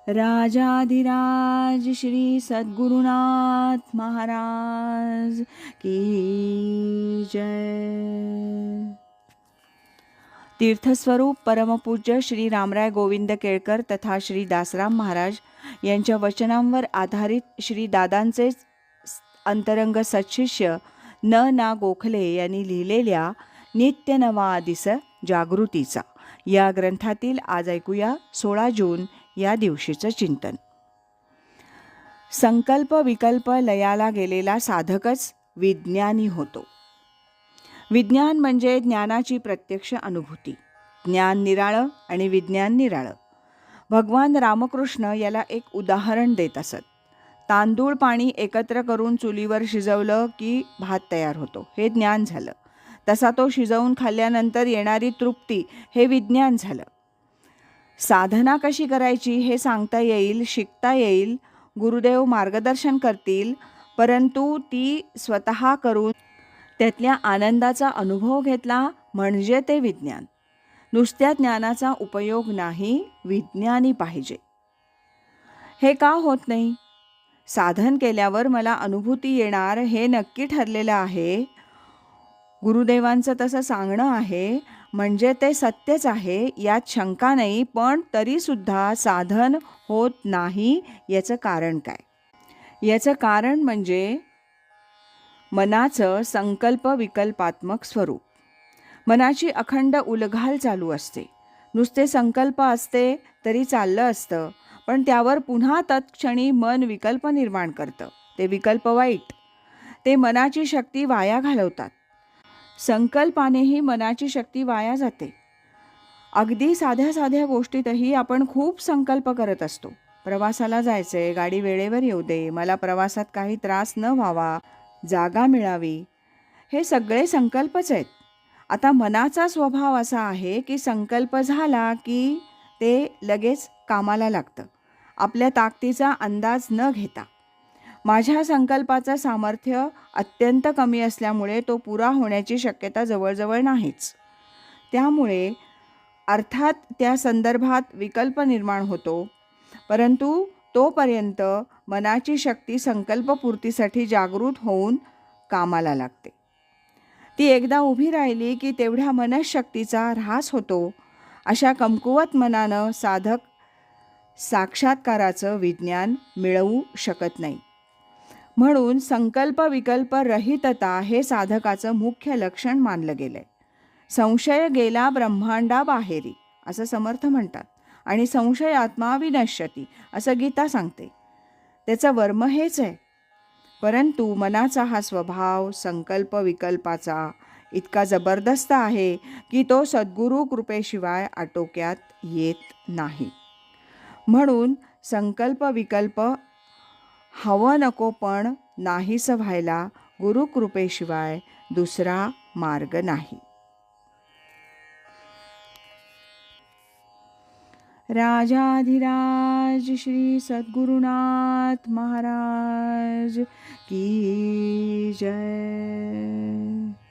राजाधिराज श्री सद्गुरुनाथ महाराज की जय. तीर्थस्वरूप परमपूज्य श्री रामराय गोविंद केळकर तथा श्री दासराम महाराज यांच्या वचनांवर आधारित श्री दादांचे अंतरंग सत्शिष्य ना गोखले यांनी लिहिलेल्या नित्य नवा दिस जागृतीचा या ग्रंथातील आज ऐकूया 16 जून या दिवशीचं चिंतन. संकल्प विकल्प लयाला गेलेला साधकच विज्ञानी होतो. विज्ञान म्हणजे ज्ञानाची प्रत्यक्ष अनुभूती. ज्ञान निराळं आणि विज्ञान निराळं. भगवान रामकृष्ण याला एक उदाहरण देत असत. तांदूळ पाणी एकत्र करून चुलीवर शिजवलं की भात तयार होतो, हे ज्ञान झालं. तसा तो शिजवून खाल्ल्यानंतर येणारी तृप्ती हे विज्ञान झालं. साधना कशी करायची हे सांगता येईल, शिकता येईल, गुरुदेव मार्गदर्शन करतील, परंतु ती स्वतः करून त्यातल्या आनंदाचा अनुभव घेतला म्हणजे ते विज्ञान. नुसत्या ज्ञानाचा उपयोग नाही, विज्ञानी पाहिजे. हे का होत नाही? साधन केल्यावर मला अनुभूती येणार हे नक्की ठरलेलं आहे. गुरुदेवांचं तसं सांगणं आहे म्हणजे ते सत्यच आहे, यात शंका नाही. पण तरीसुद्धा साधन होत नाही. याचं कारण काय? याचं कारण म्हणजे मनाचं संकल्प विकल्पात्मक स्वरूप. मनाची अखंड उलघाल चालू असते. नुसते संकल्प असते तरी चाललं असतं, पण त्यावर पुन्हा तत्क्षणी मन विकल्प निर्माण करतं. ते विकल्प वाईट. ते मनाची शक्ती वाया घालवतात. संकल्पानेही मनाची शक्ती वाया जाते. अगदी साध्या साध्या गोष्टीतही आपण खूप संकल्प करत असतो. प्रवासाला जायचंय, गाडी वेळेवर येऊ दे, मला प्रवासात काही त्रास न व्हावा, जागा मिळावी, हे सगळे संकल्पच आहेत. आता मनाचा स्वभाव असा आहे की संकल्प झाला की ते लगेच कामाला लागतं, आपल्या ताकदीचा अंदाज न घेता. माझ्या संकल्पाचं सामर्थ्य अत्यंत कमी असल्यामुळे तो पुरा होण्याची शक्यता जवळजवळ नाहीच. त्यामुळे अर्थात त्या संदर्भात विकल्प निर्माण होतो, परंतु तोपर्यंत मनाची शक्ती संकल्पपूर्तीसाठी जागृत होऊन कामाला लागते. ती एकदा उभी राहिली की तेवढ्या मनःशक्तीचा ऱ्हास होतो. अशा कमकुवत मनानं साधक साक्षात्काराचं विज्ञान मिळवू शकत नाही. म्हणून संकल्प विकल्प रहितता हे साधकाचं मुख्य लक्षण मानलं गेलंय. संशय गेला ब्रह्मांडाबाहेरी असं समर्थ म्हणतात, आणि संशय आत्मा विनश्यती असं गीता सांगते. त्याचं वर्म हेच आहे. परंतु मनाचा हा स्वभाव संकल्प विकल्पाचा इतका जबरदस्त आहे की तो सद्गुरू कृपेशिवाय आटोक्यात येत नाही. म्हणून संकल्प विकल्प हवं नको पण नाहीसं व्हायला गुरुकृपेशिवाय दुसरा मार्ग नाही. राजाधिराज श्री सद्गुरुनाथ महाराज की जय.